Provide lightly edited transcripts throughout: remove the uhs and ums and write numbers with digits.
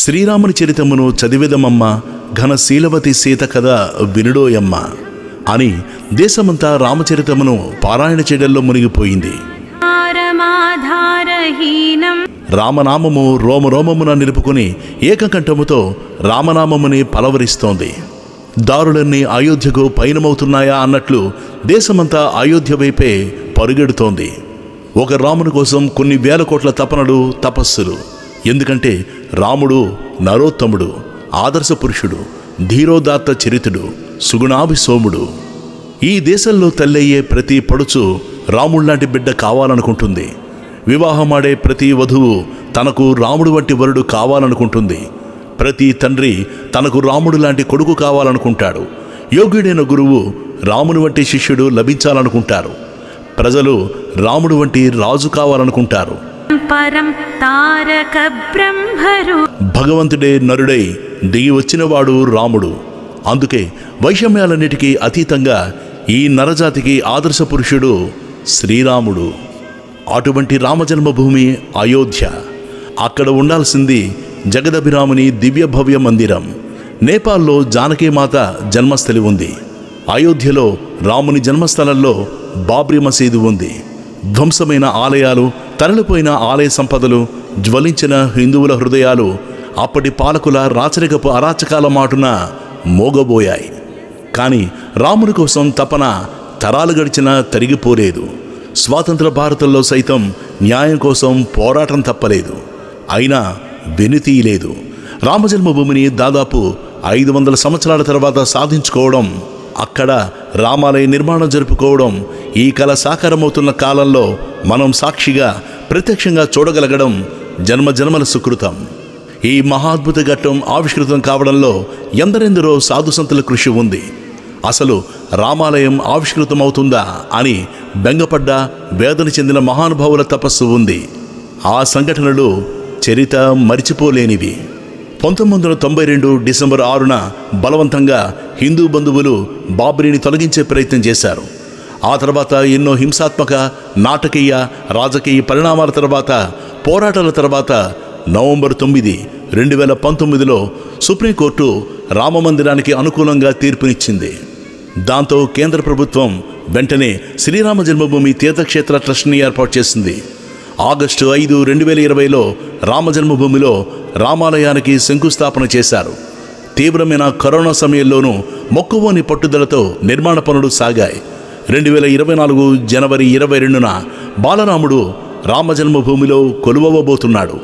శ్రీరాముని చరితమును చదివేదమమ్మ, ఘనశీలవతి సీత కథ వినుడోయమ్మ అని దేశమంతా రామచరితమును పారాయణ చేయడంలో మునిగిపోయింది. రామనామము రోమరోమమున నిలుపుకుని ఏకకంఠముతో రామనామముని పలవరిస్తోంది. దారులన్నీ అయోధ్యకు పయనమవుతున్నాయా అన్నట్లు దేశమంతా అయోధ్య వైపే పరుగెడుతోంది. ఒక రాముని కోసం కొన్ని వేల కోట్ల తపనలు, తపస్సులు. ఎందుకంటే రాముడు నరోత్తముడు, ఆదర్శ పురుషుడు, ధీరోదాత్త చరితుడు, సుగుణాభిసోముడు. ఈ దేశంలో తల్లయ్యే ప్రతి పడుచు రాముళ్లాంటి బిడ్డ కావాలనుకుంటుంది. వివాహమాడే ప్రతి వధువు తనకు రాముడు వంటి వరుడు కావాలనుకుంటుంది. ప్రతి తండ్రి తనకు రాముడు లాంటి కొడుకు కావాలనుకుంటాడు. యోగ్యుడైన గురువు రాముని వంటి శిష్యుడు లభించాలనుకుంటారు. ప్రజలు రాముడు వంటి రాజు కావాలనుకుంటారు. భగవంతుడే నరుడై దిగి వచ్చినవాడు రాముడు. అందుకే వైషమ్యాలన్నిటికీ అతీతంగా ఈ నరజాతికి ఆదర్శ పురుషుడు శ్రీరాముడు. అటువంటి రామజన్మభూమి అయోధ్య. అక్కడ ఉండాల్సింది జగదభిరాముని దివ్య భవ్య మందిరం. నేపాల్లో జానకీమాత జన్మస్థలి ఉంది. అయోధ్యలో రాముని జన్మస్థలంలో బాబ్రీ మసీదు ఉంది. ధ్వంసమైన ఆలయాలు, తరలిపోయిన ఆలయ సంపదలు, జ్వలించిన హిందువుల హృదయాలు అప్పటి పాలకుల రాచరికపు అరాచకాల మాటున మోగబోయాయి. కానీ రాముని కోసం తపన తరాలు గడిచినా తరిగిపోలేదు. స్వాతంత్ర భారతంలో సైతం న్యాయం కోసం పోరాటం తప్పలేదు. అయినా వెనుతీయలేదు. రామజన్మభూమిని దాదాపు 500 సంవత్సరాల తర్వాత సాధించుకోవడం, అక్కడ రామాలయ నిర్మాణం జరుపుకోవడం, ఈ కళ సాకారమవుతున్న కాలంలో మనం సాక్షిగా ప్రత్యక్షంగా చూడగలగడం జన్మజన్మల సుకృతం. ఈ మహాద్భుత ఘట్టం ఆవిష్కృతం కావడంలో ఎందరెందరో సాధుసంతుల కృషి ఉంది. అసలు రామాలయం ఆవిష్కృతమవుతుందా అని బెంగపడ్డ, వేదన చెందిన మహానుభావుల తపస్సు ఉంది. ఆ సంఘటనలు చరిత మరిచిపోలేనివి. 1992 డిసెంబర్ 6న బలవంతంగా హిందూ బంధువులు బాబ్రీని తొలగించే ప్రయత్నం చేశారు. ఆ తర్వాత ఎన్నో హింసాత్మక, నాటకీయ, రాజకీయ పరిణామాల తర్వాత, పోరాటాల తర్వాత నవంబర్ 9, 2019లో సుప్రీంకోర్టు రామమందిరానికి అనుకూలంగా తీర్పునిచ్చింది. దాంతో కేంద్ర ప్రభుత్వం వెంటనే శ్రీరామ జన్మభూమి తీర్థక్షేత్ర ట్రస్ట్ని ఏర్పాటు చేసింది. ఆగస్టు 5, 2020లో రామజన్మభూమిలో రామాలయానికి శంకుస్థాపన చేశారు. తీవ్రమైన కరోనా సమయంలోనూ మొక్కువోని పట్టుదలతో నిర్మాణ పనులు సాగాయి. 2024 జనవరి 22న బాలరాముడు రామజన్మభూమిలో కొలువబోతున్నాడు.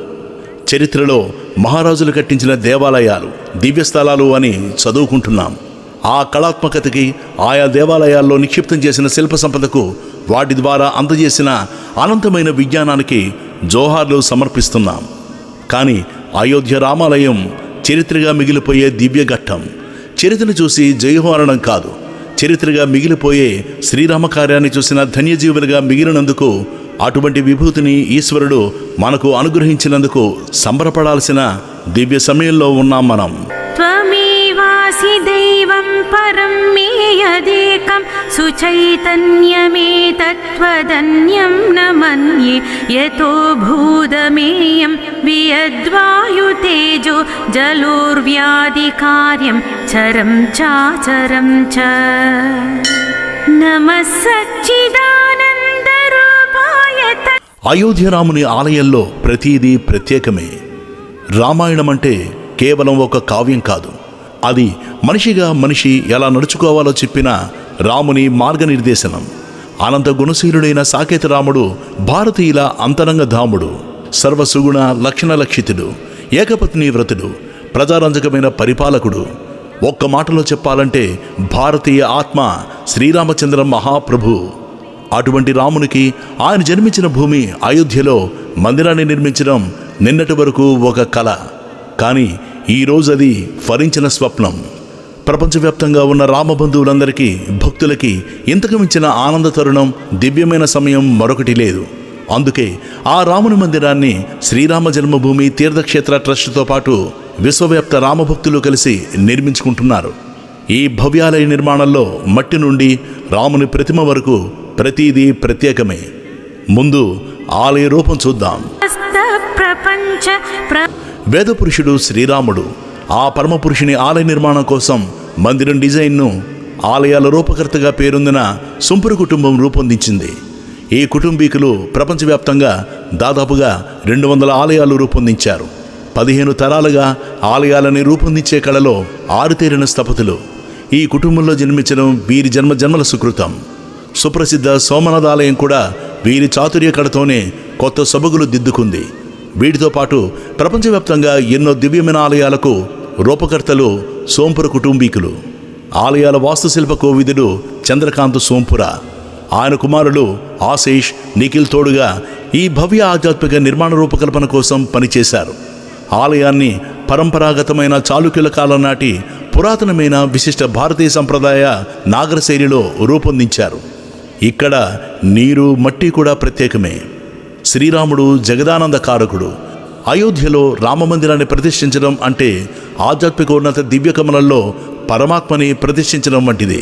చరిత్రలో మహారాజులు కట్టించిన దేవాలయాలు, దివ్యస్థలాలు అని చదువుకుంటున్నాం. ఆ కళాత్మకతకి, ఆయా దేవాలయాల్లో నిక్షిప్తం చేసిన శిల్ప సంపదకు, వాటి ద్వారా అందజేసిన అనంతమైన విజ్ఞానానికి జోహార్లు సమర్పిస్తున్నాం. కానీ అయోధ్య రామాలయం చరిత్రగా మిగిలిపోయే దివ్య ఘట్టం. చరిత్రను చూసి జయహోరణం కాదు, చరిత్రగా మిగిలిపోయే శ్రీరామ కార్యాన్ని చూసిన ధన్యజీవులుగా మిగిలినందుకు, అటువంటి విభూతిని ఈశ్వరుడు మనకు అనుగ్రహించినందుకు సంబరపడాల్సిన దివ్య సమయంలో ఉన్నాం మనం. త్వమేవాసి దైవం పరం మే యదేకం సుచైతన్యమేతత్వదన్యం న మన్యే యతో భూతమేయం వియద్వాయుతేజో జలోర్వ్యాధి కార్యం చరం చాచరం చ నమః సచ్చిదానంద రూపాయ. అయోధ్య రాముని ఆలయంలో ప్రతిదీ ప్రత్యేకమే. రామాయణం అంటే కేవలం ఒక కావ్యం కాదు. అది మనిషిగా మనిషి ఎలా నడుచుకోవాలో చెప్పిన రాముని మార్గనిర్దేశనం. అనంత గుణశీలుడైన సాకేత రాముడు భారతీయుల అంతరంగ ధాముడు, సర్వసుగుణ లక్షణ లక్షితుడు, ఏకపత్ని వ్రతుడు, ప్రజారంజకమైన పరిపాలకుడు. ఒక్క మాటలో చెప్పాలంటే భారతీయ ఆత్మ శ్రీరామచంద్ర మహాప్రభు. అటువంటి రామునికి ఆయన జన్మించిన భూమి అయోధ్యలో మందిరాన్ని నిర్మించడం నిన్నటి వరకు ఒక కళ. కానీ ఈరోజు అది ఫలించిన స్వప్నం. ప్రపంచవ్యాప్తంగా ఉన్న రామబంధువులందరికీ, భక్తులకి ఇంతకు మించిన ఆనంద తరుణం, దివ్యమైన సమయం మరొకటి లేదు. అందుకే ఆ రాముని మందిరాన్ని శ్రీరామ జన్మభూమి తీర్థక్షేత్ర ట్రస్ట్తో పాటు విశ్వవ్యాప్త రామభక్తులు కలిసి నిర్మించుకుంటున్నారు. ఈ భవ్యాలయ నిర్మాణంలో మట్టి నుండి రాముని ప్రతిమ వరకు ప్రతిదీ ప్రత్యేకమే. ముందు ఆలయ రూపం చూద్దాం. వేదపురుషుడు శ్రీరాముడు ఆ పరమపురుషుని ఆలయ నిర్మాణం కోసం మందిరం డిజైన్ను ఆలయాల రూపకర్తగా పేరొందిన సొంపురు కుటుంబం రూపొందించింది. ఈ కుటుంబీకులు ప్రపంచవ్యాప్తంగా దాదాపుగా 200 ఆలయాలు రూపొందించారు. 15 తరాలుగా ఆలయాలని రూపొందించే కళలో ఆరుతేరిన స్థపతులు. ఈ కుటుంబంలో జన్మించడం వీరి జన్మజన్మల సుకృతం. సుప్రసిద్ధ సోమనాథ ఆలయం కూడా వీరి చాతుర్య కళతోనే కొత్త సొబగులు దిద్దుకుంది. వీటితో పాటు ప్రపంచవ్యాప్తంగా ఎన్నో దివ్యమైన ఆలయాలకు రూపకర్తలు సోంపుర కుటుంబీకులు. ఆలయాల వాస్తుశిల్ప కోవిదుడు చంద్రకాంత్ సోంపుర, ఆయన కుమారులు ఆశీష్, నిఖిల్ తోడుగా ఈ భవ్య ఆధ్యాత్మిక నిర్మాణ రూపకల్పన కోసం పనిచేశారు. ఆలయాన్ని పరంపరాగతమైన చాళుక్యుల కాలం నాటి పురాతనమైన విశిష్ట భారతీయ సంప్రదాయ నాగర శైలిలో రూపొందించారు. ఇక్కడ నీరు, మట్టి కూడా ప్రత్యేకమే. శ్రీరాముడు జగదానంద కారకుడు. అయోధ్యలో రామమందిరాన్ని ప్రతిష్ఠించడం అంటే ఆధ్యాత్మిక ఉన్నత దివ్యకమలంలో పరమాత్మని ప్రతిష్ఠించడం వంటిది.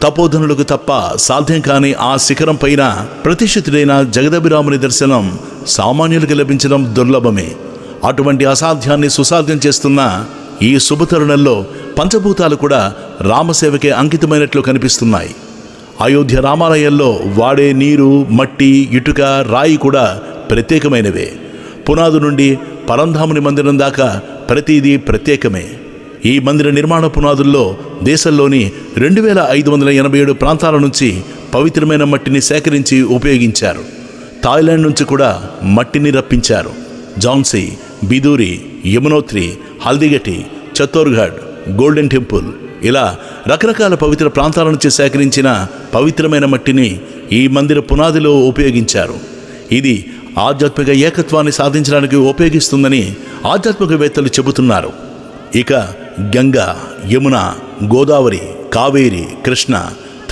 తపోధనులకు తప్ప సాధ్యం కాని ఆ శిఖరం పైన ప్రతిష్ఠితుడైన జగదభిరాముని దర్శనం సామాన్యులకు లభించడం దుర్లభమే. అటువంటి అసాధ్యాన్ని సుసాధ్యం చేస్తున్న ఈ శుభతరుణంలో పంచభూతాలు కూడా రామసేవకే అంకితమైనట్లు కనిపిస్తున్నాయి. అయోధ్య రామాలయంలో వాడే నీరు, మట్టి, ఇటుక, రాయి కూడా ప్రత్యేకమైనవే. పునాదు నుండి పరంధాముని మందిరం దాకా ప్రతిదీ ప్రత్యేకమే. ఈ మందిర నిర్మాణ పునాదుల్లో దేశంలోని 2587 ప్రాంతాల నుంచి పవిత్రమైన మట్టిని సేకరించి ఉపయోగించారు. థాయిలాండ్ నుంచి కూడా మట్టిని రప్పించారు. ఝాన్సీ, బిదూరి, యమునోత్రి, హల్దిగటి, చిత్తోర్గఢ్, గోల్డెన్ టెంపుల్ ఇలా రకరకాల పవిత్ర ప్రాంతాల నుంచి సేకరించిన పవిత్రమైన మట్టిని ఈ మందిర పునాదిలో ఉపయోగించారు. ఇది ఆధ్యాత్మిక ఏకత్వాన్ని సాధించడానికి ఉపయోగిస్తుందని ఆధ్యాత్మికవేత్తలు చెబుతున్నారు. ఇక గంగా, యమున, గోదావరి, కావేరి, కృష్ణ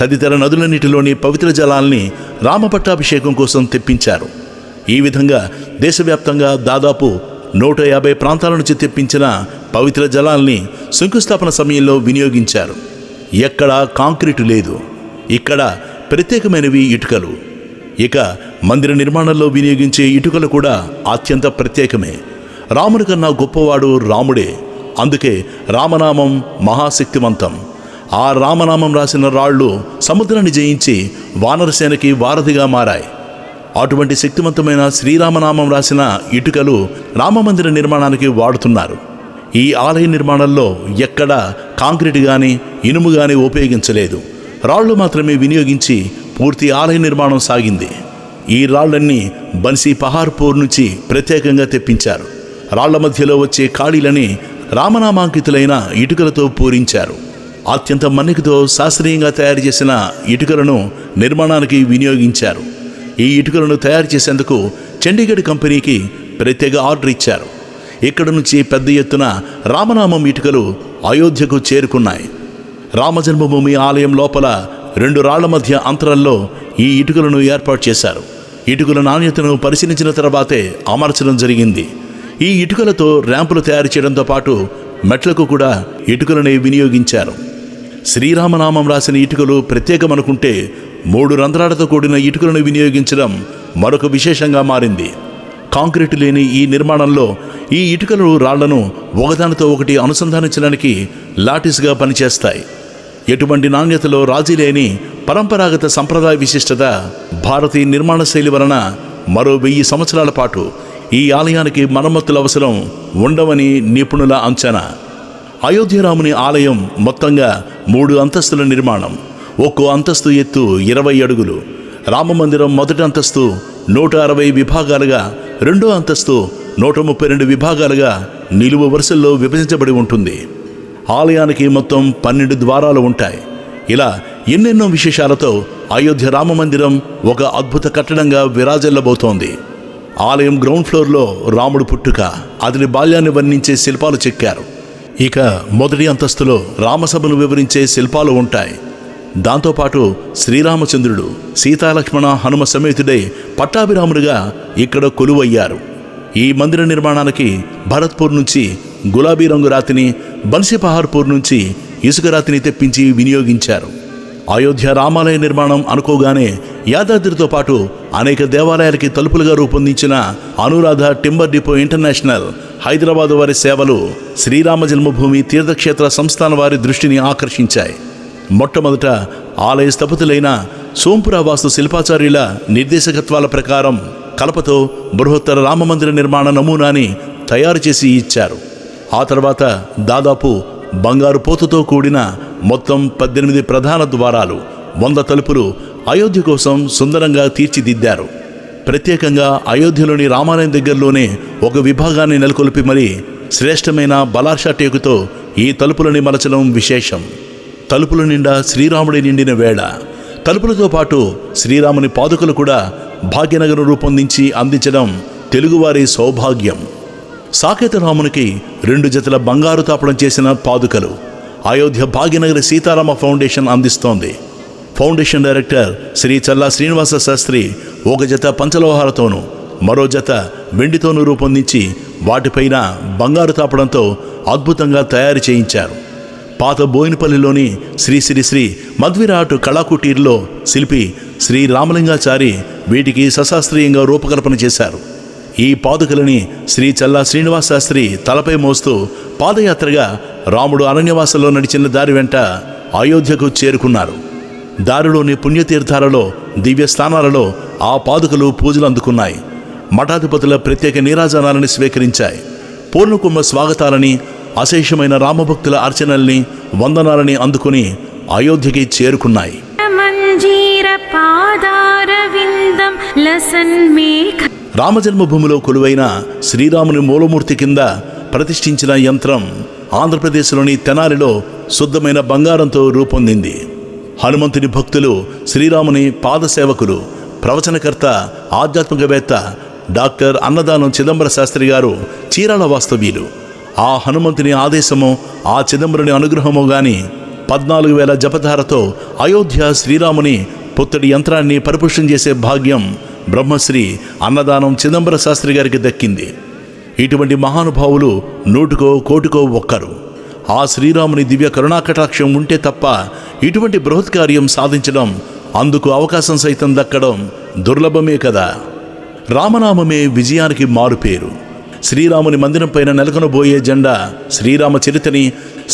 తదితర నదులన్నిటిలోని పవిత్ర జలాల్ని రామపట్టాభిషేకం కోసం తెప్పించారు. ఈ విధంగా దేశవ్యాప్తంగా దాదాపు 150 ప్రాంతాల నుంచి తెప్పించిన పవిత్ర జలాల్ని శంకుస్థాపన సమయంలో వినియోగించారు. ఎక్కడా కాంక్రీటు లేదు. ఇక్కడ ప్రత్యేకమైనవి ఇటుకలు. ఇక మందిర నిర్మాణంలో వినియోగించే ఇటుకలు కూడా అత్యంత ప్రత్యేకమే. రాముని కన్నా గొప్పవాడు రాముడే. అందుకే రామనామం మహాశక్తివంతం. ఆ రామనామం రాసిన రాళ్ళు సముద్రాన్ని జయించి వానరసేనకి వారధిగా మారాయి. అటువంటి శక్తివంతమైన శ్రీరామనామం రాసిన ఇటుకలు రామమందిర నిర్మాణానికి వాడుతున్నారు. ఈ ఆలయ నిర్మాణంలో ఎక్కడా కాంక్రీటు కానీ ఇనుము కానీ ఉపయోగించలేదు. రాళ్లు మాత్రమే వినియోగించి పూర్తి ఆలయ నిర్మాణం సాగింది. ఈ రాళ్లన్నీ బన్సీ పహార్పూర్ నుంచి ప్రత్యేకంగా తెప్పించారు. రాళ్ల మధ్యలో వచ్చే ఖాళీలని రామనామాంకితులైన ఇటుకలతో పూరించారు. అత్యంత మన్నికతో శాస్త్రీయంగా తయారు చేసిన ఇటుకలను నిర్మాణానికి వినియోగించారు. ఈ ఇటుకలను తయారు చేసేందుకు చండీగఢ్ కంపెనీకి ప్రత్యేక ఆర్డర్ ఇచ్చారు. ఇక్కడ నుంచి పెద్ద ఎత్తున రామనామం ఇటుకలు అయోధ్యకు చేరుకున్నాయి. రామజన్మభూమి ఆలయం లోపల 2 రాళ్ల మధ్య అంతరంలో ఈ ఇటుకలను ఏర్పాటు చేశారు. ఇటుకల నాణ్యతను పరిశీలించిన తర్వాతే అమర్చడం జరిగింది. ఈ ఇటుకలతో ర్యాంపులు తయారు చేయడంతో పాటు మెట్లకు కూడా ఇటుకలనే వినియోగించారు. శ్రీరామనామం రాసిన ఇటుకలు ప్రత్యేకమనుకుంటే 3 రంధ్రాలతో కూడిన ఇటుకలను వినియోగించడం మరొక విశేషంగా మారింది. కాంక్రీటు లేని ఈ నిర్మాణంలో ఈ ఇటుకలు రాళ్లను ఒకదానితో ఒకటి అనుసంధానించడానికి లాటిస్గా పనిచేస్తాయి. ఎటువంటి నాణ్యతలో రాజీ లేని పరంపరాగత సంప్రదాయ విశిష్టత భారతీయ నిర్మాణ శైలి వలన మరో 1000 సంవత్సరాల పాటు ఈ ఆలయానికి మరమ్మతుల అవసరం ఉండవని నిపుణుల అంచనా. అయోధ్యరాముని ఆలయం మొత్తంగా 3 అంతస్తుల నిర్మాణం. ఒక్కో అంతస్తు ఎత్తు 20 అడుగులు. రామమందిరం మొదటి అంతస్తు 160 విభాగాలుగా, రెండో అంతస్తు 132 విభాగాలుగా నిలువు వరుసల్లో విభజించబడి ఉంటుంది. ఆలయానికి మొత్తం 12 ద్వారాలు ఉంటాయి. ఇలా ఎన్నెన్నో విశేషాలతో అయోధ్య రామమందిరం ఒక అద్భుత కట్టడంగా విరాజిల్లబోతోంది. ఆలయం గ్రౌండ్ ఫ్లోర్లో రాముడు పుట్టుక, అతని బాల్యాన్ని వర్ణించే శిల్పాలు చెక్కారు. ఇక మొదటి అంతస్తులో రామసభను వివరించే శిల్పాలు ఉంటాయి. దాంతోపాటు శ్రీరామచంద్రుడు, సీతాలక్ష్మణ, హనుమ సమేతుడై పట్టాభిరాముడిగా ఇక్కడ కొలువయ్యారు. ఈ మందిర నిర్మాణానికి భరత్పూర్ నుంచి గులాబీ రంగు రాతిని, బన్సీపహార్పూర్ నుంచి ఇసుక రాతిని తెప్పించి వినియోగించారు. అయోధ్య రామాలయ నిర్మాణం అనుకోగానే యాదాద్రితో పాటు అనేక దేవాలయాలకి తలుపులుగా రూపొందించిన Anuradha timber depot international Hyderabad వారి సేవలు శ్రీరామ జన్మభూమి తీర్థక్షేత్ర సంస్థాన వారి దృష్టిని ఆకర్షించాయి. మొట్టమొదట ఆలయ స్థపతులైన సోంపుర వాస్తు శిల్పాచార్యుల నిర్దేశకత్వాల ప్రకారం కలపతో బృహత్తర రామమందిర నిర్మాణ నమూనాని తయారు చేసి ఇచ్చారు. ఆ తర్వాత దాదాపు బంగారు పోతుతో కూడిన మొత్తం 18 ప్రధాన ద్వారాలు, 100 తలుపులు అయోధ్య కోసం సుందరంగా తీర్చిదిద్దారు. ప్రత్యేకంగా అయోధ్యలోని రామాలయం దగ్గరలోనే ఒక విభాగాన్ని నెలకొల్పి మరీ శ్రేష్టమైన బలార్షా టేకుతో ఈ తలుపులని మలచడం విశేషం. తలుపుల నిండా శ్రీరాముడి నిండిన వేళ. తలుపులతో పాటు శ్రీరాముని పాదుకలు కూడా భాగ్యనగరం రూపొందించి అందించడం తెలుగువారి సౌభాగ్యం. సాకేత రామునికి 2 జతల బంగారు తాపడం చేసిన పాదుకలు అయోధ్య భాగ్యనగర సీతారామ ఫౌండేషన్ అందిస్తోంది. ఫౌండేషన్ డైరెక్టర్ శ్రీ చల్లా శ్రీనివాస శాస్త్రి ఒక జత పంచలోహాలతోనూ మరో జత వెండితోనూ రూపొందించి వాటిపైన బంగారు తాపడంతో అద్భుతంగా తయారు చేయించారు. పాత బోయినపల్లిలోని శ్రీ శ్రీ శ్రీ మధ్విరాట్ కళాకుటీర్లో శిల్పి శ్రీ రామలింగాచారి వీటికి సశాస్త్రీయంగా రూపకల్పన చేశారు. ఈ పాదుకలని శ్రీ చల్లా శ్రీనివాస శాస్త్రి తలపై మోస్తూ పాదయాత్రగా రాముడు అరణ్యవాసంలో నడిచిన దారి వెంట అయోధ్యకు చేరుకున్నారు. దారిలోని పుణ్యతీర్థాలలో, దివ్యస్థానాలలో ఆ పాదుకలు పూజలు అందుకున్నాయి. మఠాధిపతుల ప్రత్యేక నీరాజనాలని స్వీకరించాయి. పూర్ణకుంభ స్వాగతాలని, అశేషమైన రామభక్తుల అర్చనల్ని, వందనాలని అందుకుని అయోధ్యకి చేరుకున్నాయి. రామజన్మభూమిలో కొలువైన శ్రీరాముని మూలమూర్తి కింద ప్రతిష్ఠించిన యంత్రం ఆంధ్రప్రదేశ్లోని తెనాలిలో శుద్ధమైన బంగారంతో రూపొందింది. హనుమంతుని భక్తులు, శ్రీరాముని పాదసేవకులు, ప్రవచనకర్త, ఆధ్యాత్మికవేత్త డాక్టర్ అన్నదానం చిదంబర శాస్త్రి గారు చీరాల వాస్తవ్యులు. ఆ హనుమంతుని ఆదేశమో ఆ చిదంబరుని అనుగ్రహమో గాని 14,000 జపధారతో అయోధ్య శ్రీరాముని పుత్తడి యంత్రాన్ని పరిపుష్టం చేసే భాగ్యం బ్రహ్మశ్రీ అన్నదానం చిదంబర శాస్త్రి గారికి దక్కింది. ఇటువంటి మహానుభావులు 100కో 1,00,00,000కో ఒక్కరు. ఆ శ్రీరాముని దివ్య కరుణాకటాక్షం ఉంటే తప్ప ఇటువంటి బృహత్కార్యం సాధించడం, అందుకు అవకాశం సైతం దక్కడం దుర్లభమే కదా. రామనామమే విజయానికి మారుపేరు. శ్రీరాముని మందిరం పైన నెలకొనబోయే జెండా శ్రీరామ చరిత్రని,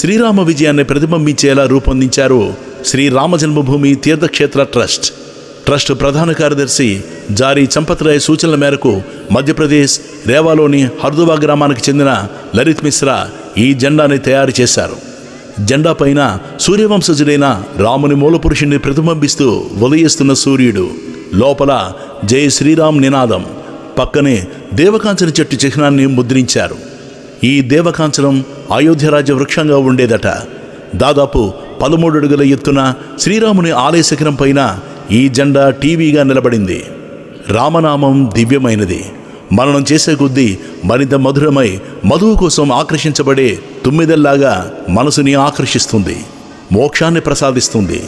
శ్రీరామ విజయాన్ని ప్రతిబింబించేలా రూపొందించారు శ్రీరామ జన్మభూమి తీర్థక్షేత్ర ట్రస్ట్ ప్రధాన కార్యదర్శి జారీ చంపత్రాయ్ సూచనల మేరకు మధ్యప్రదేశ్ రేవాలోని హర్దువా గ్రామానికి చెందిన లలిత్ మిశ్రా ఈ జెండాని తయారు చేశారు. జెండా పైన సూర్యవంశజుడైన రాముని మూలపురుషుణ్ణి ప్రతిబింబిస్తూ ఉదయిస్తున్న సూర్యుడు, లోపల జై శ్రీరామ్ నినాదం, పక్కనే దేవకాంచన చెట్టు చిహ్నాన్ని ముద్రించారు. ఈ దేవకాంచనం అయోధ్య రాజ్య వృక్షంగా ఉండేదట. దాదాపు 13 అడుగుల ఎత్తున శ్రీరాముని ఆలయ శిఖరం పైన ఈ జెండా టీవీగా నిలబడింది. రామనామం దివ్యమైనది. మననం చేసే కొద్దీ మరింత మధురమై మధువు కోసం ఆకర్షించబడే తుమ్మిదల్లాగా మనసుని ఆకర్షిస్తుంది, మోక్షాన్ని ప్రసాదిస్తుంది.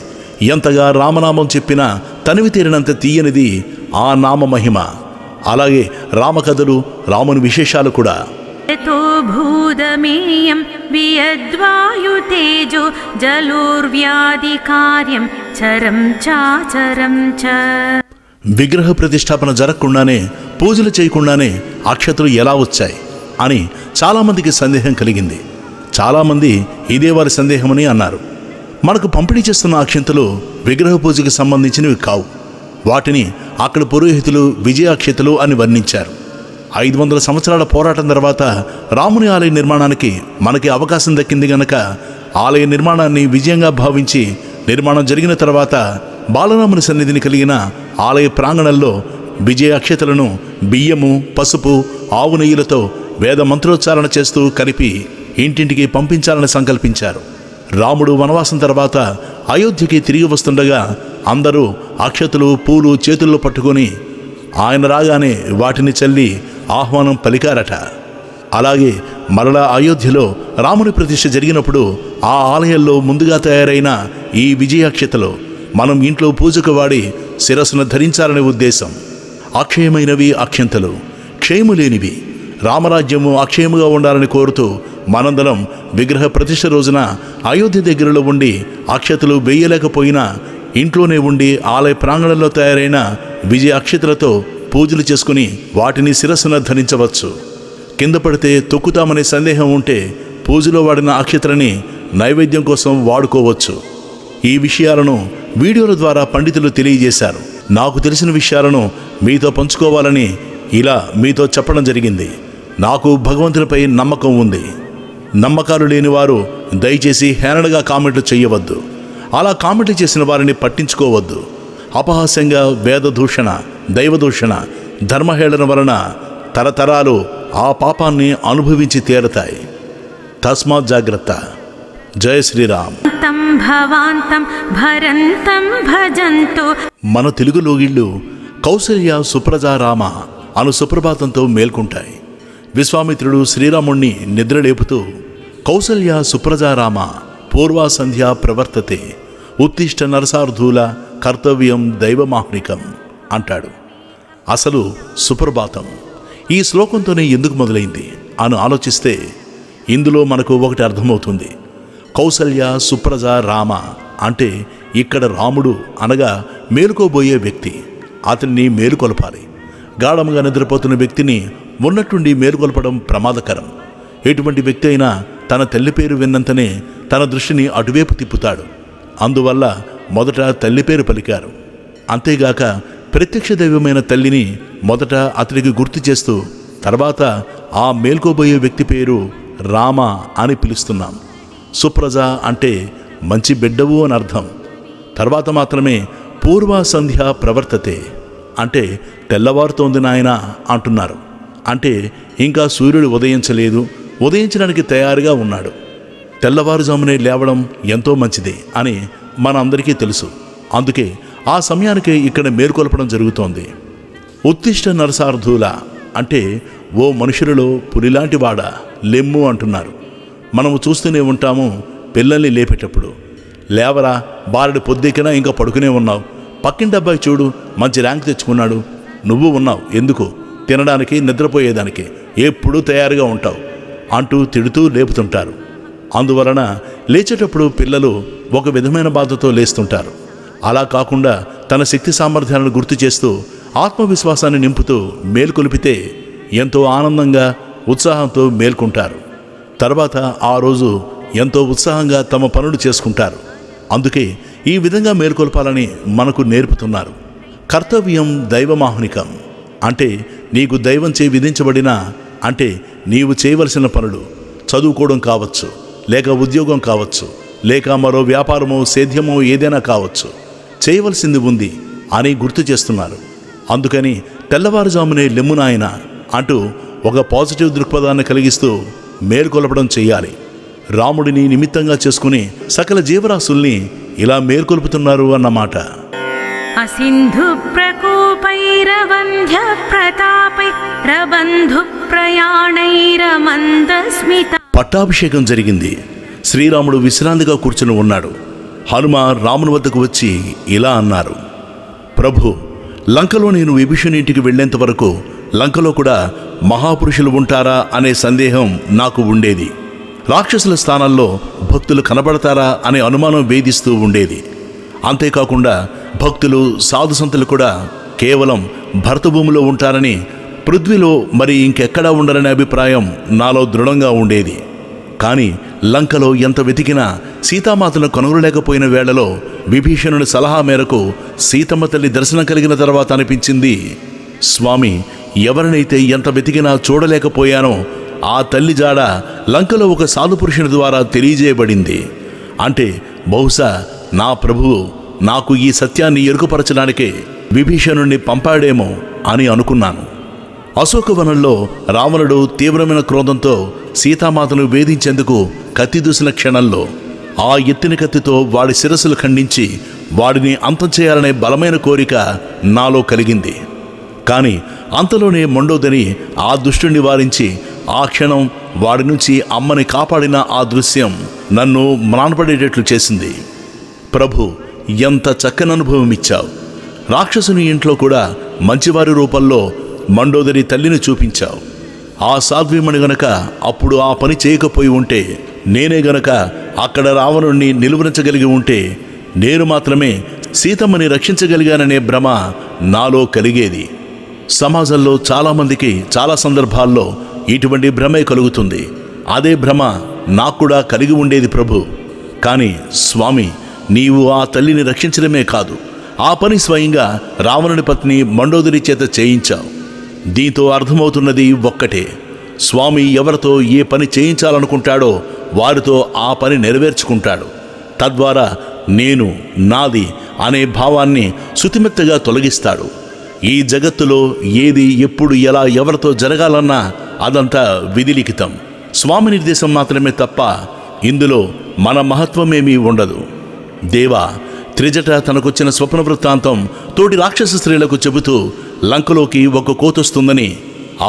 ఎంతగా రామనామం చెప్పినా తనివి తీరినంత తీయనిది ఆ నామ మహిమ. అలాగే రామకథలు, రాముని విశేషాలు కూడా. భూతమేయం వియద్వాయుతేజో జలోర్వ్యాధికార్యం చరం చాచరం చ. విగ్రహ ప్రతిష్టాపన జరగకుండానే, పూజలు చేయకుండానే అక్షతలు ఎలా వచ్చాయి అని చాలామందికి సందేహం కలిగింది. చాలామంది ఇదే వారి సందేహమని అన్నారు. మనకు పంపిణీ చేస్తున్న అక్షంతలు విగ్రహ పూజకి సంబంధించినవి కావు. వాటిని అక్కడ పురోహితులు విజయాక్షతలు అని వర్ణించారు. 500 సంవత్సరాల పోరాటం తర్వాత రాముని ఆలయ నిర్మాణానికి మనకి అవకాశం దక్కింది గనక ఆలయ నిర్మాణాన్ని విజయంగా భావించి నిర్మాణం జరిగిన తర్వాత బాలరాముని సన్నిధిని కలిగిన ఆలయ ప్రాంగణంలో విజయ అక్షతలను బియ్యము, పసుపు, ఆవు నెయ్యిలతో వేద మంత్రోచ్చారణ చేస్తూ కలిపి ఇంటింటికి పంపించాలని సంకల్పించారు. రాముడు వనవాసం తర్వాత అయోధ్యకి తిరిగి వస్తుండగా అందరూ అక్షతలు, పూలు చేతుల్లో పట్టుకొని ఆయన రాగానే వాటిని చల్లి ఆహ్వానం పలికారట. అలాగే మరలా అయోధ్యలో రాముని ప్రతిష్ఠ జరిగినప్పుడు ఆ ఆలయంలో ముందుగా తయారైన ఈ విజయాక్షతలు మనం ఇంట్లో పూజకు వాడి శిరస్సును ధరించాలనే ఉద్దేశం. అక్షయమైనవి అక్షంతలు, క్షయము లేనివి. రామరాజ్యము అక్షయముగా ఉండాలని కోరుతూ మనందరం విగ్రహ ప్రతిష్ఠ రోజున అయోధ్య దగ్గరలో ఉండి అక్షతలు వేయలేకపోయినా ఇంట్లోనే ఉండి ఆలయ ప్రాంగణంలో తయారైన విజయ అక్షతలతో పూజలు చేసుకుని వాటిని శిరస్సున ధరించవచ్చు. కింద పడితే తొక్కుతామనే సందేహం ఉంటే పూజలో వాడిన అక్షతలని నైవేద్యం కోసం వాడుకోవచ్చు. ఈ విషయాలను వీడియోల ద్వారా పండితులు తెలియజేశారు. నాకు తెలిసిన విషయాలను మీతో పంచుకోవాలని ఇలా మీతో చెప్పడం జరిగింది. నాకు భగవంతునిపై నమ్మకం ఉంది. నమ్మకాలు లేని వారు దయచేసి హేళనగా కామెంట్లు చేయవద్దు. అలా కామెంట్లు చేసిన వారిని పట్టించుకోవద్దు. అపహాస్యంగా వేదదూషణ, దైవదూషణ, ధర్మహేళన వలన తరతరాలు ఆ పాపాన్ని అనుభవించి తీరతాయి. తస్మాత్ జాగ్రత్త. జయ శ్రీరామ్. మన తెలుగు లోగిళ్ళు కౌసల్య సుప్రజా రామ అను సుప్రభాతంతో మేల్కొంటాయి. విశ్వామిత్రుడు శ్రీరాముణ్ణి నిద్రలేపుతూ కౌసల్య సుప్రజా రామ పూర్వా సంధ్యా ప్రవర్తతే ఉత్తిష్ట నరసార్థూల కర్తవ్యం దైవమాహ్నికం అంటాడు. అసలు సుప్రభాతం ఈ శ్లోకంతోనే ఎందుకు మొదలైంది అని ఆలోచిస్తే ఇందులో మనకు ఒకటి అర్థమవుతుంది. కౌసల్య సుప్రజా రామ అంటే ఇక్కడ రాముడు అనగా మేలుకోబోయే వ్యక్తి. అతన్ని మేలుకొల్పాలి. గాఢంగా నిద్రపోతున్న వ్యక్తిని ఉన్నట్టుండి మేలుకొల్పడం ప్రమాదకరం. ఎటువంటి వ్యక్తి అయినా తన తల్లి పేరు విన్నంతనే తన దృష్టిని అటువైపు తిప్పుతాడు. అందువల్ల మొదట తల్లి పేరు పలికారు. అంతేగాక ప్రత్యక్ష దైవమైన తల్లిని మొదట అతడికి గుర్తు చేస్తూ తర్వాత ఆ మేల్కోబోయే వ్యక్తి పేరు రామ అని పిలుస్తున్నాం. సుప్రజ అంటే మంచి బిడ్డవు అని అర్థం. తర్వాత మాత్రమే పూర్వ సంధ్య ప్రవర్తతే అంటే తెల్లవారుతోంది నాయన అంటున్నారు. అంటే ఇంకా సూర్యుడు ఉదయించలేదు, ఉదయించడానికి తయారుగా ఉన్నాడు. తెల్లవారుజామునే లేవడం ఎంతో మంచిది అని మనందరికీ తెలుసు. అందుకే ఆ సమయానికి ఇక్కడ మేల్కొల్పడం జరుగుతోంది. ఉత్తిష్ట నరసార్థూల అంటే ఓ మనుషులలో పులిలాంటి వాడ లెమ్ము అంటున్నారు. మనము చూస్తూనే ఉంటాము పిల్లల్ని లేపేటప్పుడు, లేవరా బారెడు పొద్దెక్కినా ఇంకా పడుకునే ఉన్నావు, పక్కింటి అబ్బాయి చూడు మంచి ర్యాంక్ తెచ్చుకున్నాడు, నువ్వు ఉన్నావు ఎందుకు, తినడానికి నిద్రపోయేదానికి, ఎప్పుడూ తయారుగా ఉంటావు అంటూ తిడుతూ లేపుతుంటారు. అందువలన లేచేటప్పుడు పిల్లలు ఒక విధమైన బాధతో లేస్తుంటారు. అలా కాకుండా తన శక్తి సామర్థ్యాలను గుర్తు చేస్తూ ఆత్మవిశ్వాసాన్ని నింపుతూ మేల్కొలిపితే ఎంతో ఆనందంగా ఉత్సాహంతో మేల్కొంటారు. తర్వాత ఆ రోజు ఎంతో ఉత్సాహంగా తమ పనులు చేసుకుంటారు. అందుకే ఈ విధంగా మేల్కొల్పాలని మనకు నేర్పుతున్నారు. కర్తవ్యం దైవమాహ్నికం అంటే నీకు దైవంచే విధించబడిన అంటే నీవు చేయవలసిన పనులు, చదువుకోవడం కావచ్చు, లేక ఉద్యోగం కావచ్చు, లేక మరో వ్యాపారమో సేద్యమో ఏదైనా కావచ్చు, చేయవలసింది ఉంది అని గుర్తు చేస్తున్నారు. అందుకని తెల్లవారుజామునే లెమ్మునాయన అంటూ ఒక పాజిటివ్ దృక్పథాన్ని కలిగిస్తూ మేల్కొల్పడం చెయ్యాలి. రాముడిని నిమిత్తంగా చేసుకుని సకల జీవరాశుల్ని ఇలా మేల్కొల్పుతున్నారు అన్నమాట. అసింధు ప్రకోపైరవంధ్య ప్రతాపై రబంధు ప్రయాణైరమందస్మిత. పట్టాభిషేకం జరిగింది. శ్రీరాముడు విశ్రాంతిగా కూర్చుని ఉన్నాడు. హనుమ రాముని వద్దకు వచ్చి ఇలా అన్నారు, ప్రభు, లంకలో నేను విభీషణుని ఇంటికి వెళ్లేంత వరకు లంకలో కూడా మహాపురుషులు ఉంటారా అనే సందేహం నాకు ఉండేది. రాక్షసుల స్థానాల్లో భక్తులు కనబడతారా అనే అనుమానం వేధిస్తూ ఉండేది. అంతేకాకుండా భక్తులు సాధుసంతులు కూడా కేవలం భరతభూమిలో ఉంటారని, పృథ్వీలో మరి ఇంకెక్కడా ఉండరనే అభిప్రాయం నాలో దృఢంగా ఉండేది. కానీ లంకలో ఎంత వెతికినా సీతామాతను కనుగొనలేకపోయిన వేళలో విభీషణుని సలహా మేరకు సీతమ్మ తల్లి దర్శనం కలిగిన తర్వాత అనిపించింది, స్వామి, ఎవరినైతే ఎంత వెతికినా చూడలేకపోయానో ఆ తల్లి జాడ లంకలో ఒక సాధుపురుషుని ద్వారా తెలియజేయబడింది. అంటే బహుశా నా ప్రభువు నాకు ఈ సత్యాన్ని ఎరుకుపరచడానికే విభీషణుణ్ణి పంపాడేమో అని అనుకున్నాను. అశోకవనంలో రావణుడు తీవ్రమైన క్రోధంతో సీతామాతను వేధించేందుకు కత్తి దూసిన క్షణంలో ఆ ఎత్తిన కత్తితో వాడి శిరస్సులు ఖండించి వాడిని అంతం చేయాలనే బలమైన కోరిక నాలో కలిగింది. కానీ అంతలోనే మండోదరి ఆ దుష్టుని వారించి ఆ క్షణం వాడి నుంచి అమ్మని కాపాడిన ఆ దృశ్యం నన్ను మ్రాన్పడేటట్లు చేసింది. ప్రభు, ఎంత చక్కని అనుభవం ఇచ్చావు. రాక్షసుని ఇంట్లో కూడా మంచివారి రూపంలో మండోదరి తల్లిని చూపించావు. ఆ సాధ్వీమణి గనక అప్పుడు ఆ పని చేయకపోయి ఉంటే, నేనే గనక అక్కడ రావణుణ్ణి నిలువరించగలిగి ఉంటే, నేను మాత్రమే సీతమ్మని రక్షించగలిగాననే భ్రమ నాలో కలిగేది. సమాజంలో చాలామందికి చాలా సందర్భాల్లో ఇటువంటి భ్రమే కలుగుతుంది. అదే భ్రమ నాకు కూడా కలిగి ఉండేది ప్రభు. కానీ స్వామి, నీవు ఆ తల్లిని రక్షించడమే కాదు, ఆ పని స్వయంగా రావణుని పత్ని మండోదరి చేత చేయించావు. దీంతో అర్థమవుతున్నది ఒక్కటే, స్వామి ఎవరితో ఏ పని చేయించాలనుకుంటాడో వారితో ఆ పని నెరవేర్చుకుంటాడు. తద్వారా నేను, నాది అనే భావాన్ని శుతిమెత్తగా తొలగిస్తాడు. ఈ జగత్తులో ఏది, ఎప్పుడు, ఎలా, ఎవరితో జరగాలన్నా అదంతా విధిలిఖితం, స్వామి నిర్దేశం మాత్రమే తప్ప ఇందులో మన మహత్వమేమీ ఉండదు. దేవా, త్రిజట తనకొచ్చిన స్వప్న వృత్తాంతం తోటి రాక్షస స్త్రీలకు చెబుతూ లంకలోకి ఒక కోతొస్తుందని,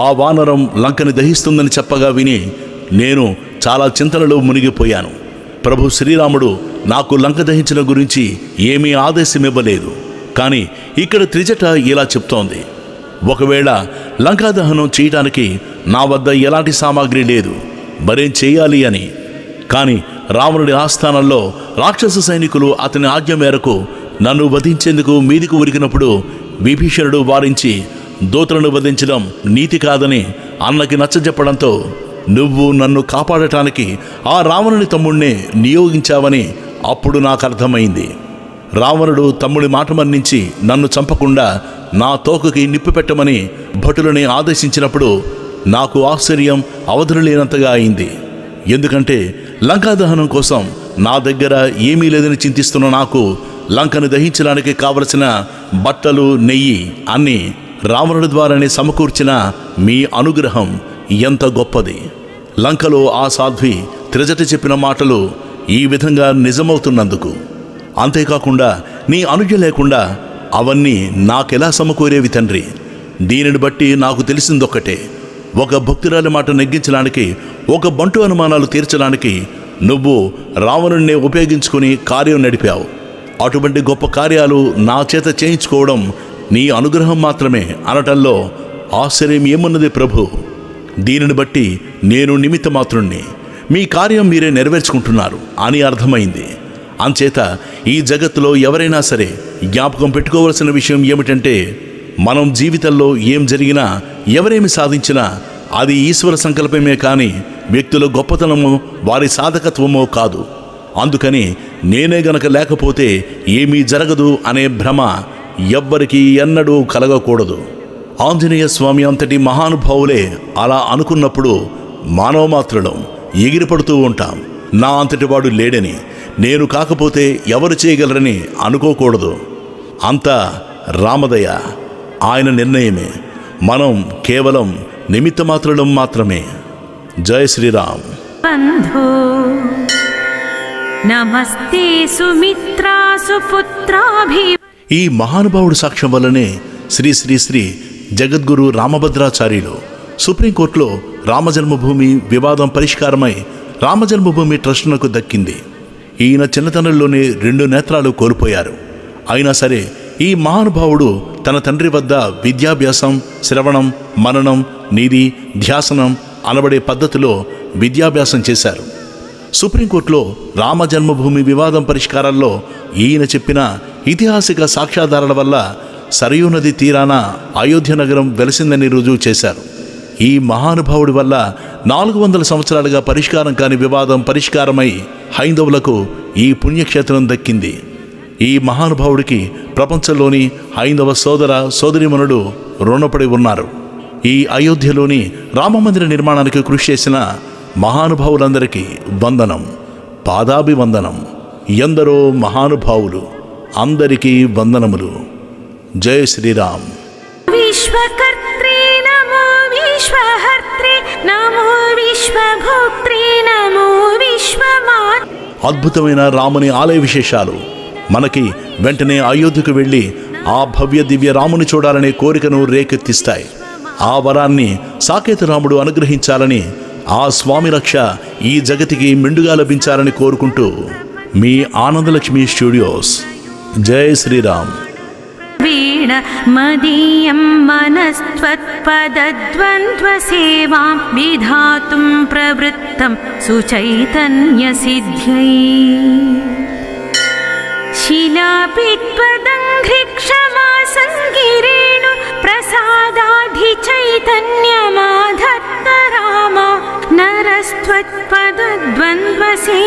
ఆ వానరం లంకని దహిస్తుందని చెప్పగా విని నేను చాలా చింతనలో మునిగిపోయాను. ప్రభు శ్రీరాముడు నాకు లంక దహించిన గురించి ఏమీ ఆదేశమివ్వలేదు. కానీ ఇక్కడ త్రిజట ఇలా చెప్తోంది, ఒకవేళ లంకాదహనం చేయటానికి నా వద్ద ఎలాంటి సామాగ్రి లేదు, మరేం చేయాలి అని. కానీ రావణుడి ఆస్థానంలో రాక్షస సైనికులు అతని ఆజ్ఞ మేరకు నన్ను వధించేందుకు మీదికి ఉరికినప్పుడు విభీషణుడు వారించి దూతలను వధించడం నీతి కాదని అన్నకి నచ్చజెప్పడంతో నువ్వు నన్ను కాపాడటానికి ఆ రావణుని తమ్ముడినే నియోగించావని అప్పుడు నాకు అర్థమైంది. రావణుడు తమ్ముడి మాట మన్నించి నన్ను చంపకుండా నా తోకకి నిప్పు పెట్టమని భటులని ఆదేశించినప్పుడు నాకు ఆశ్చర్యం అవధులేనంతగా అయింది. ఎందుకంటే లంకాదహనం కోసం నా దగ్గర ఏమీ లేదని చింతిస్తున్న నాకు లంకను దహించడానికి కావలసిన బట్టలు, నెయ్యి అన్నీ రావణుడి ద్వారానే సమకూర్చిన మీ అనుగ్రహం ఎంత గొప్పది. లంకలో ఆ సాధ్వి త్రిజట చెప్పిన మాటలు ఈ విధంగా నిజమవుతున్నందుకు, అంతేకాకుండా నీ అనుజ్ఞ లేకుండా అవన్నీ నాకెలా సమకూరేవి తండ్రి. దీనిని బట్టి నాకు తెలిసిందొక్కటే, ఒక భక్తురాలి మాట నెగ్గించడానికి, ఒక బంటు అనుమానాలు తీర్చడానికి నువ్వు రావణుడిని ఉపయోగించుకుని కార్యం నడిపావు. అటువంటి గొప్ప కార్యాలు నా చేత చేయించుకోవడం నీ అనుగ్రహం మాత్రమే అనటంలో ఆశ్చర్యం ఏమున్నది ప్రభు. దీనిని బట్టి నేను నిమిత్త మాత్రుణ్ణి, మీ కార్యం మీరే నెరవేర్చుకుంటున్నారు అని అర్థమైంది. అంచేత ఈ జగత్తులో ఎవరైనా సరే జ్ఞాపకం పెట్టుకోవలసిన విషయం ఏమిటంటే, మనం జీవితంలో ఏం జరిగినా, ఎవరేమి సాధించినా అది ఈశ్వర సంకల్పమే కానీ వ్యక్తుల గొప్పతనమో వారి సాధకత్వమో కాదు. అందుకని నేనే గనక లేకపోతే ఏమీ జరగదు అనే భ్రమ ఎవ్వరికీ ఎన్నడూ కలగకూడదు. ఆంజనేయ స్వామి అంతటి మహానుభావులే అలా అనుకున్నప్పుడు మానవ మాత్రులం ఎగిరిపడుతూ ఉంటాం. నా అంతటి వాడు లేడని, నేను కాకపోతే ఎవరు చేయగలరని అనుకోకూడదు. అంతా రామదయ, ఆయన నిర్ణయమే. మనం కేవలం నిమిత్త మాత్రులం మాత్రమే. జయ శ్రీరామ్. బంధో నమస్తే సుమిత్రా సుపుత్రాభి. ఈ మహానుభావుడు సాక్ష్యం వల్లనే శ్రీ శ్రీ శ్రీ జగద్గురు రామభద్రాచార్యులు సుప్రీంకోర్టులో రామజన్మభూమి వివాదం పరిష్కారమై రామజన్మభూమి ట్రస్టునకు దక్కింది. ఈయన చిన్నతనంలోనే 2 నేత్రాలు కోల్పోయారు. అయినా సరే ఈ మహానుభావుడు తన తండ్రి వద్ద విద్యాభ్యాసం, శ్రవణం, మననం, నిధి, ధ్యాసనం అనబడే పద్ధతిలో విద్యాభ్యాసం చేశారు. సుప్రీంకోర్టులో రామజన్మభూమి వివాదం పరిష్కారాల్లో ఈయన చెప్పిన ఐతిహాసిక సాక్ష్యాధారాల వల్ల సరయూ నది తీరాన అయోధ్య నగరం వెలసిందని రుజువు చేశారు. ఈ మహానుభావుడి వల్ల 400 సంవత్సరాలుగా పరిష్కారం కాని వివాదం పరిష్కారమై హైందవులకు ఈ పుణ్యక్షేత్రం దక్కింది. ఈ మహానుభావుడికి ప్రపంచంలోని హైందవ సోదర సోదరీమణులు రుణపడి ఉన్నారు. ఈ అయోధ్యలోని రామమందిర నిర్మాణానికి కృషి చేసిన మహానుభావులందరికీ వందనం, పాదాభివందనం. ఎందరో మహానుభావులు, అందరికీ వందనములు. జయ శ్రీరామ్. విశ్వకర్త్రీ నమో విశ్వహర్త్రీ నమో విశ్వభోక్త్రీ నమో విశ్వమాత్. అద్భుతమైన రాముని ఆలయ విశేషాలు. మనకి వెంటనే అయోధ్యకు వెళ్ళి ఆ భవ్య దివ్య రాముని చూడాలనే కోరికను రేకెత్తిస్తాయి. ఆ వరాన్ని సాకేత రాముడు అనుగ్రహించాలని, ఆ స్వామి రక్ష ఈ జగతికి మెండుగా లభించాలని కోరుకుంటూ మీ ఆనందలక్ష్మి స్టూడియోస్. జై శ్రీరామ్. వీణ మదీయం మనస్త్వత్పదద్వంద్వ సేవాం విధాతుం ప్రవృత్తం సుచైతన్య సిద్ధ్యై. शिलापित्पदङ्घ्रिक्षमासङ्गिरेणु प्रसादाधिचैतन्यमाधत्त राम नरस्त्वत्पदद्वन्द्वसे